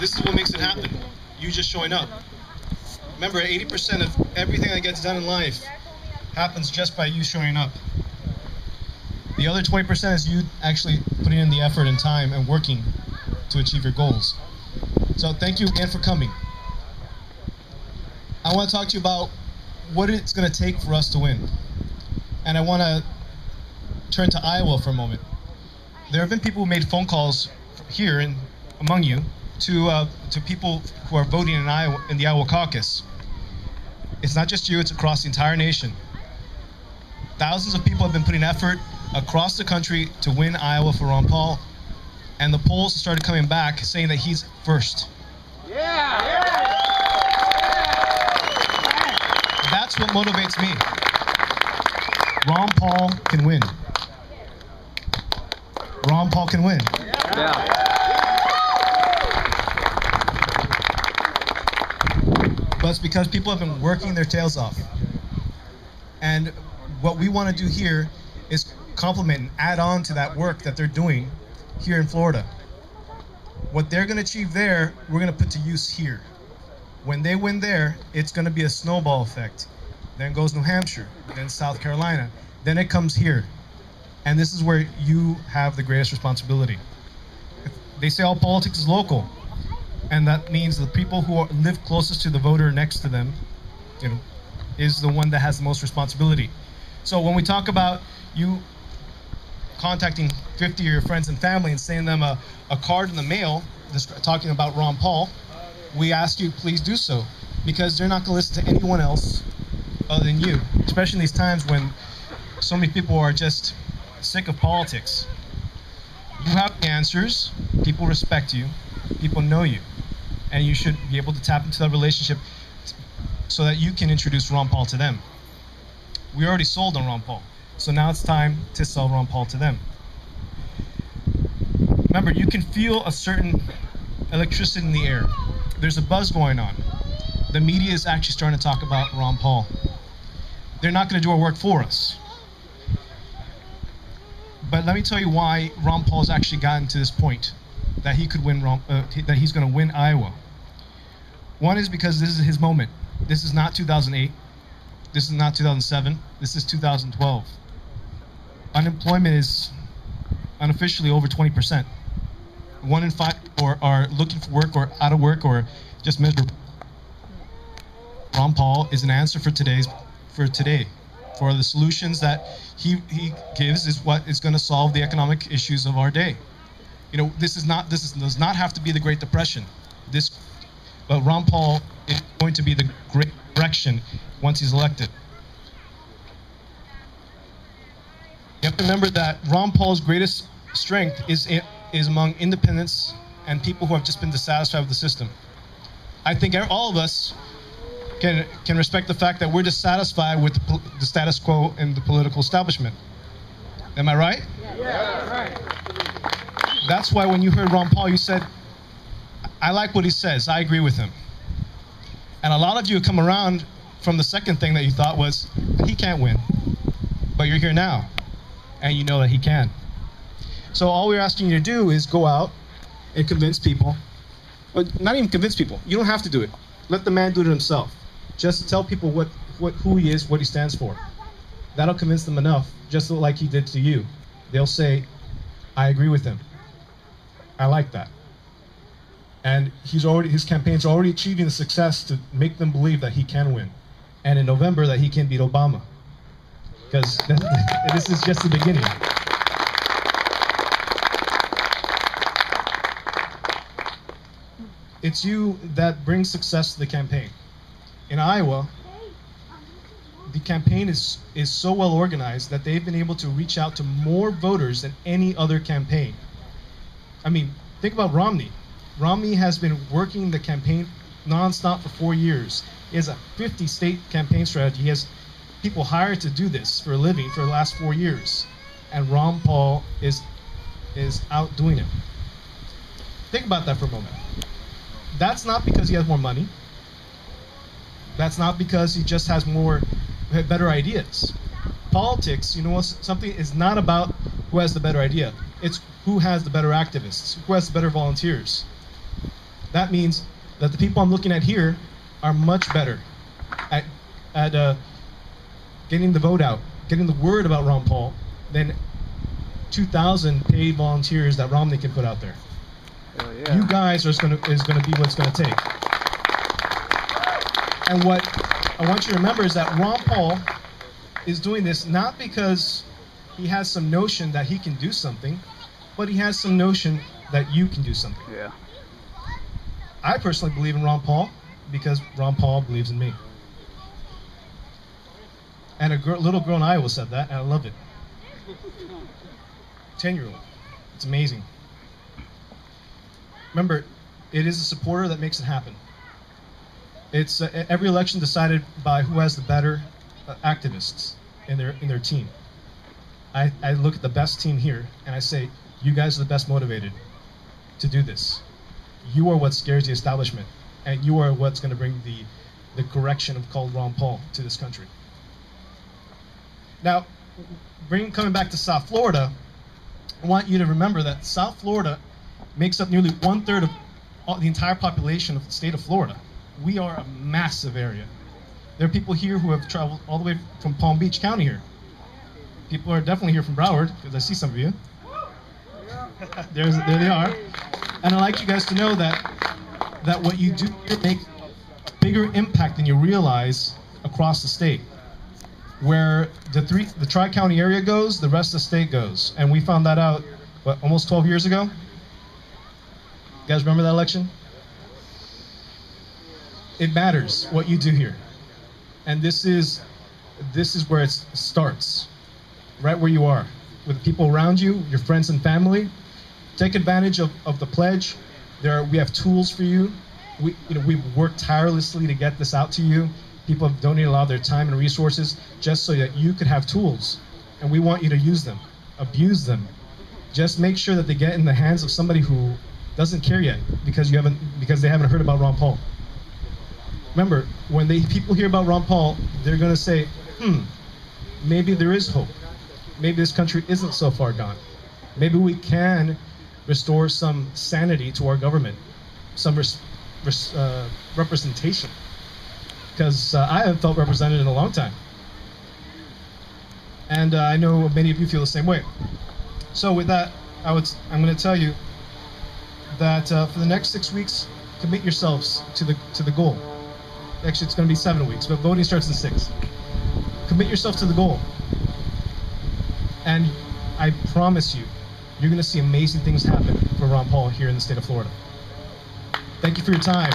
This is what makes it happen. You just showing up. Remember, 80% of everything that gets done in life happens just by you showing up. The other 20% is you actually putting in the effort and time and working to achieve your goals. So thank you again for coming. I want to talk to you about what it's going to take for us to win. And I want to turn to Iowa for a moment. There have been people who made phone calls here and among you to people who are voting in Iowa, in the Iowa caucus. It's not just you, it's across the entire nation. Thousands of people have been putting effort across the country to win Iowa for Ron Paul, and the polls started coming back saying that he's first. Yeah! That's what motivates me. Ron Paul can win. Ron Paul can win. Yeah. But it's because people have been working their tails off. And what we want to do here is complement and add on to that work that they're doing here in Florida. What they're going to achieve there, we're going to put to use here. When they win there, it's going to be a snowball effect. Then goes New Hampshire, then South Carolina, then it comes here. And this is where you have the greatest responsibility. They say all politics is local. And that means the people who live closest to the voter next to them, is the one that has the most responsibility. So when we talk about you contacting 50 of your friends and family and sending them a card in the mail talking about Ron Paul, we ask you please do so, because they're not going to listen to anyone else other than you, especially in these times when so many people are just sick of politics. You have the answers, people respect you, people know you, and you should be able to tap into that relationship so that you can introduce Ron Paul to them. We already sold on Ron Paul, so now it's time to sell Ron Paul to them. Remember, you can feel a certain electricity in the air. There's a buzz going on. The media is actually starting to talk about Ron Paul. They're not going to do our work for us. But let me tell you why Ron Paul has actually gotten to this point that he could win, that he's going to win Iowa. One is because this is his moment. This is not 2008. This is not 2007. This is 2012. Unemployment is unofficially over 20%. 1 in 5 are looking for work or out of work or just miserable. Ron Paul is an answer for today. For the solutions that he gives is what is going to solve the economic issues of our day. This does not have to be the Great Depression. But Ron Paul is going to be the Great Correction once he's elected. You have to remember that Ron Paul's greatest strength is among independents and people who have just been dissatisfied with the system. I think all of us can respect the fact that we're dissatisfied with the status quo in the political establishment. Am I right? Yeah, right. That's why when you heard Ron Paul, you said, I like what he says, I agree with him. And a lot of you have come around from the second thing that you thought was, he can't win. But you're here now, and you know that he can. So all we're asking you to do is go out and convince people, but not even convince people, you don't have to do it. Let the man do it himself. Just tell people who he is, what he stands for. That'll convince them enough, just like he did to you. They'll say, I agree with him. I like that. And his campaign's already achieving the success to make them believe that he can win. And in November, that he can beat Obama. Because this is just the beginning. It's you that brings success to the campaign. In Iowa, the campaign is so well organized that they've been able to reach out to more voters than any other campaign. I mean, think about Romney. Romney has been working the campaign nonstop for 4 years. He has a 50-state campaign strategy. He has people hired to do this for a living for the last 4 years. And Ron Paul is out doing it. Think about that for a moment. That's not because he has more money. That's not because he just has better ideas. Politics, something is not about who has the better idea. It's who has the better activists, who has the better volunteers. That means that the people I'm looking at here are much better at getting the vote out, getting the word about Ron Paul than 2,000 paid volunteers that Romney can put out there. Hell yeah. You guys is going to be what's going to take. And what I want you to remember is that Ron Paul is doing this not because he has some notion that he can do something, but he has some notion that you can do something. Yeah. I personally believe in Ron Paul because Ron Paul believes in me. And a little girl in Iowa said that, and I love it. 10-year-old. It's amazing. Remember, it is a supporter that makes it happen. It's every election decided by who has the better activists in their team. I look at the best team here, and I say, you guys are the best motivated to do this. You are what scares the establishment, and you are what's going to bring the correction of called Ron Paul to this country. Now, coming back to South Florida, I want you to remember that South Florida makes up nearly 1/3 of the entire population of the state of Florida. We are a massive area. There are people here who have traveled all the way from Palm Beach County here. People are definitely here from Broward, because I see some of you. There they are. And I'd like you guys to know that what you do here makes a bigger impact than you realize across the state. Where the Tri-County area goes, the rest of the state goes. And we found that out, what, almost 12 years ago? You guys remember that election? It matters what you do here. And this is where it starts. Right where you are. With the people around you, your friends and family. Take advantage of the pledge. We have tools for you. We've worked tirelessly to get this out to you. People have donated a lot of their time and resources just so that you could have tools. And we want you to use them, abuse them. Just make sure that they get in the hands of somebody who doesn't care yet because they haven't heard about Ron Paul. Remember, when people hear about Ron Paul, they're going to say, maybe there is hope. Maybe this country isn't so far gone. Maybe we can restore some sanity to our government, some representation. Because I haven't felt represented in a long time. And I know many of you feel the same way. So with that, I'm going to tell you that for the next 6 weeks, commit yourselves to the goal. Actually, it's going to be 7 weeks, but voting starts in 6. Commit yourself to the goal. And I promise you, you're going to see amazing things happen for Ron Paul here in the state of Florida. Thank you for your time.